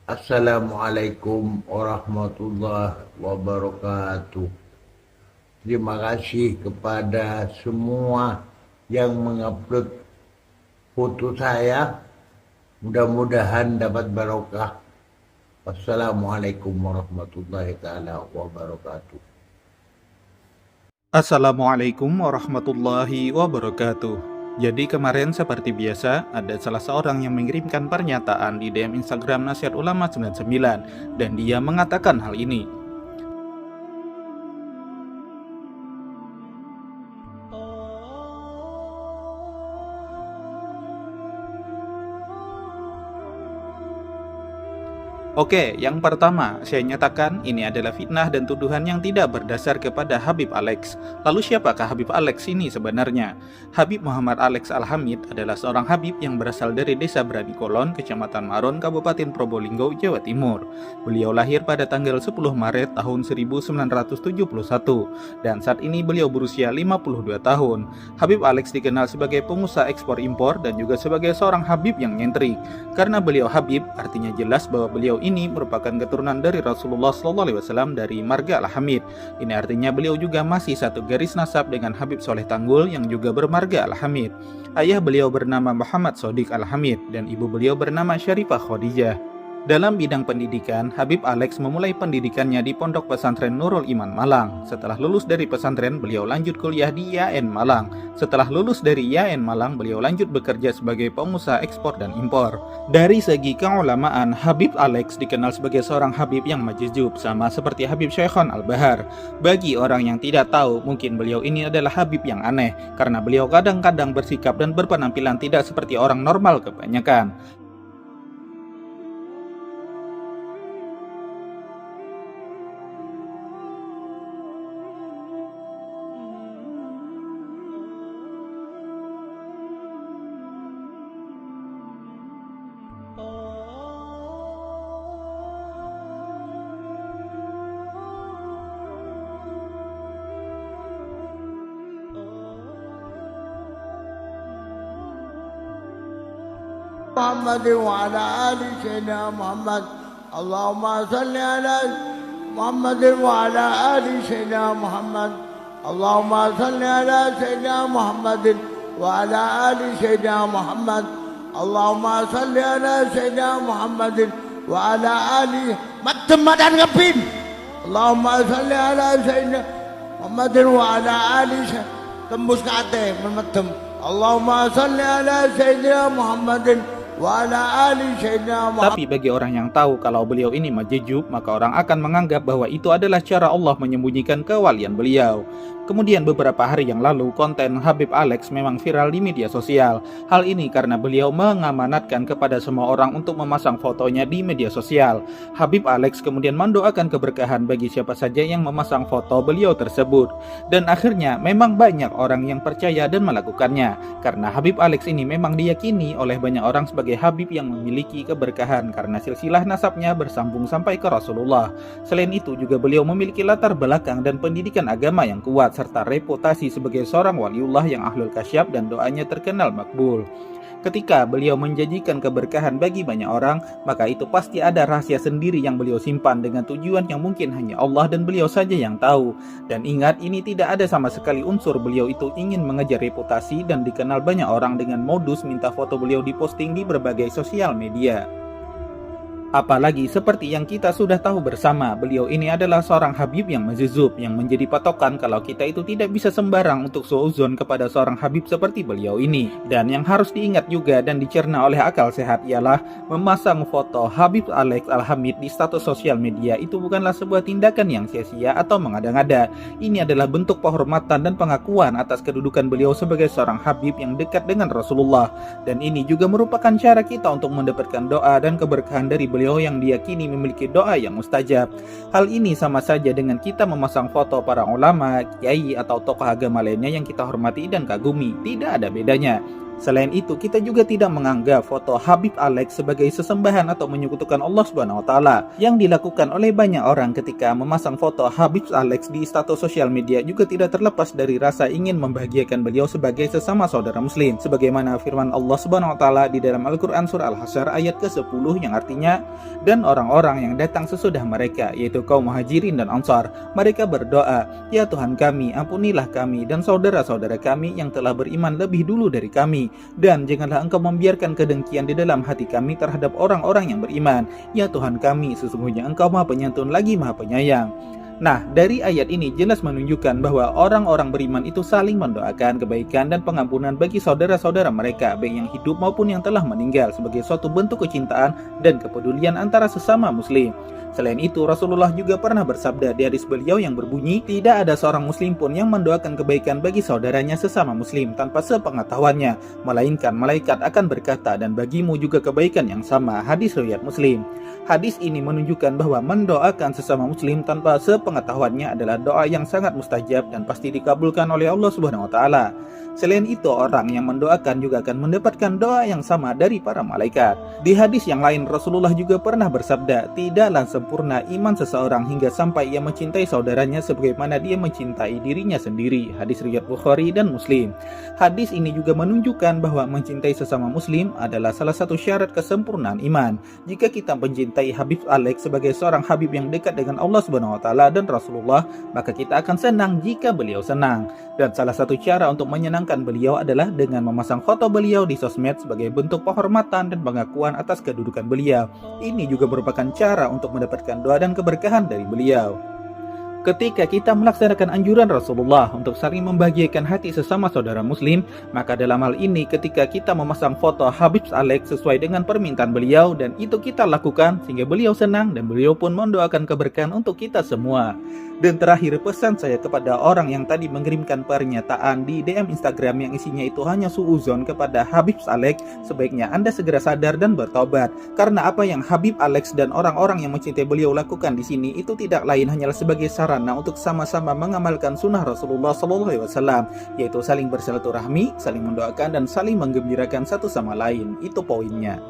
Assalamualaikum warahmatullahi wabarakatuh. Terima kasih kepada semua yang mengupload foto saya. Mudah-mudahan dapat barokah. Wassalamualaikum warahmatullahi taala wabarakatuh. Assalamualaikum warahmatullahi wabarakatuh. Jadi kemarin seperti biasa ada salah seorang yang mengirimkan pernyataan di DM Instagram Nasihat Ulama 99 dan dia mengatakan hal ini. Oke, yang pertama, saya nyatakan ini adalah fitnah dan tuduhan yang tidak berdasar kepada Habib Alex. Lalu siapakah Habib Alex ini sebenarnya? Habib Muhammad Alex Al-Hamid adalah seorang Habib yang berasal dari desa Branikolon, Kecamatan Maron, Kabupaten Probolinggo, Jawa Timur. Beliau lahir pada tanggal 10 Maret tahun 1971 dan saat ini beliau berusia 52 tahun. Habib Alex dikenal sebagai pengusaha ekspor impor dan juga sebagai seorang Habib yang nyentrik. Karena beliau Habib, artinya jelas bahwa beliau ini merupakan keturunan dari Rasulullah SAW dari marga Al-Hamid. Ini artinya beliau juga masih satu garis nasab dengan Habib Soleh Tanggul yang juga bermarga Al-Hamid. Ayah beliau bernama Muhammad Shodiq Al-Hamid dan ibu beliau bernama Syarifah Khadijah. Dalam bidang pendidikan, Habib Alex memulai pendidikannya di Pondok Pesantren Nurul Iman Malang. Setelah lulus dari pesantren, beliau lanjut kuliah di YAN Malang. Setelah lulus dari YAN Malang, beliau lanjut bekerja sebagai pengusaha ekspor dan impor. Dari segi keulamaan, Habib Alex dikenal sebagai seorang Habib yang majzub, sama seperti Habib Syekhon Al-Bahar. Bagi orang yang tidak tahu, mungkin beliau ini adalah Habib yang aneh, karena beliau kadang-kadang bersikap dan berpenampilan tidak seperti orang normal kebanyakan. محمد وعلى آل سيدنا محمد. اللهم صل على محمد وعلى آل سيدنا محمد. اللهم صل على سيدنا محمد وعلى آل سيدنا محمد. اللهم صل على سيدنا محمد وعلى آل مدن ngepin. اللهم صل على سيدنا محمد وعلى آل tembus ke ate medem. Allahumma salli ala sayyidina Muhammadin wa ala ali sayyidina Muhammad. Tapi bagi orang yang tahu kalau beliau ini majjub, maka orang akan menganggap bahwa itu adalah cara Allah menyembunyikan kewalian beliau. Kemudian beberapa hari yang lalu, konten Habib Alex memang viral di media sosial. Hal ini karena beliau mengamanatkan kepada semua orang untuk memasang fotonya di media sosial. Habib Alex kemudian mendoakan keberkahan bagi siapa saja yang memasang foto beliau tersebut. Dan akhirnya memang banyak orang yang percaya dan melakukannya. Karena Habib Alex ini memang diyakini oleh banyak orang sebagai Habib yang memiliki keberkahan karena silsilah nasabnya bersambung sampai ke Rasulullah. Selain itu juga beliau memiliki latar belakang dan pendidikan agama yang kuat serta reputasi sebagai seorang waliullah yang ahlul kasyaf dan doanya terkenal makbul. Ketika beliau menjanjikan keberkahan bagi banyak orang, maka itu pasti ada rahasia sendiri yang beliau simpan dengan tujuan yang mungkin hanya Allah dan beliau saja yang tahu. Dan ingat, ini tidak ada sama sekali unsur beliau itu ingin mengejar reputasi dan dikenal banyak orang dengan modus minta foto beliau diposting di berbagai sosial media. Apalagi seperti yang kita sudah tahu bersama, beliau ini adalah seorang Habib yang majzub, yang menjadi patokan kalau kita itu tidak bisa sembarang untuk suudzon kepada seorang Habib seperti beliau ini. Dan yang harus diingat juga dan dicerna oleh akal sehat ialah memasang foto Habib Alex Al-Hamid di status sosial media itu bukanlah sebuah tindakan yang sia-sia atau mengada-ngada. Ini adalah bentuk penghormatan dan pengakuan atas kedudukan beliau sebagai seorang Habib yang dekat dengan Rasulullah. Dan ini juga merupakan cara kita untuk mendapatkan doa dan keberkahan dari beliau yang diyakini memiliki doa yang mustajab. Hal ini sama saja dengan kita memasang foto para ulama, kiai atau tokoh agama lainnya yang kita hormati dan kagumi. Tidak ada bedanya. Selain itu, kita juga tidak menganggap foto Habib Alex sebagai sesembahan atau menyekutukan Allah Subhanahu wa taala yang dilakukan oleh banyak orang ketika memasang foto Habib Alex di status sosial media juga tidak terlepas dari rasa ingin membahagiakan beliau sebagai sesama saudara muslim. Sebagaimana firman Allah Subhanahu wa taala di dalam Al-Qur'an surah Al-Hasyr ayat ke-10 yang artinya, dan orang-orang yang datang sesudah mereka yaitu kaum Muhajirin dan Ansar, mereka berdoa, "Ya Tuhan kami, ampunilah kami dan saudara-saudara kami yang telah beriman lebih dulu dari kami, dan janganlah Engkau membiarkan kedengkian di dalam hati kami terhadap orang-orang yang beriman. Ya Tuhan kami, sesungguhnya Engkau Maha Penyantun lagi Maha Penyayang." Nah, dari ayat ini jelas menunjukkan bahwa orang-orang beriman itu saling mendoakan kebaikan dan pengampunan bagi saudara-saudara mereka, baik yang hidup maupun yang telah meninggal, sebagai suatu bentuk kecintaan dan kepedulian antara sesama muslim. Selain itu, Rasulullah juga pernah bersabda di hadis beliau yang berbunyi, "Tidak ada seorang muslim pun yang mendoakan kebaikan bagi saudaranya sesama muslim tanpa sepengetahuannya, melainkan malaikat akan berkata, dan bagimu juga kebaikan yang sama." Hadis riwayat Muslim. Hadis ini menunjukkan bahwa mendoakan sesama muslim tanpa sepengetahuannya adalah doa yang sangat mustajab dan pasti dikabulkan oleh Allah Subhanahu wa taala. Selain itu, orang yang mendoakan juga akan mendapatkan doa yang sama dari para malaikat. Di hadis yang lain, Rasulullah juga pernah bersabda, "Tidaklah sempurna iman seseorang hingga sampai ia mencintai saudaranya sebagaimana dia mencintai dirinya sendiri." Hadis riwayat Bukhari dan Muslim. Hadis ini juga menunjukkan bahwa mencintai sesama muslim adalah salah satu syarat kesempurnaan iman. Jika kita mencintai Habib Alex sebagai seorang habib yang dekat dengan Allah Subhanahu wa taala dan Rasulullah, maka kita akan senang jika beliau senang. Dan salah satu cara untuk menyenangkan beliau adalah dengan memasang foto beliau di sosmed sebagai bentuk penghormatan dan pengakuan atas kedudukan beliau. Ini juga merupakan cara untuk mendapatkan doa dan keberkahan dari beliau. Ketika kita melaksanakan anjuran Rasulullah untuk saling membahagiakan hati sesama saudara muslim, maka dalam hal ini ketika kita memasang foto Habib Alex sesuai dengan permintaan beliau, dan itu kita lakukan sehingga beliau senang dan beliau pun mendoakan keberkahan untuk kita semua. Dan terakhir, pesan saya kepada orang yang tadi mengirimkan pernyataan di DM Instagram yang isinya itu hanya suuzon kepada Habib Alex, sebaiknya Anda segera sadar dan bertobat, karena apa yang Habib Alex dan orang-orang yang mencintai beliau lakukan di sini itu tidak lain hanyalah sebagai sarana untuk sama-sama mengamalkan sunnah Rasulullah SAW, yaitu saling bersilaturahmi, saling mendoakan dan saling menggembirakan satu sama lain. Itu poinnya.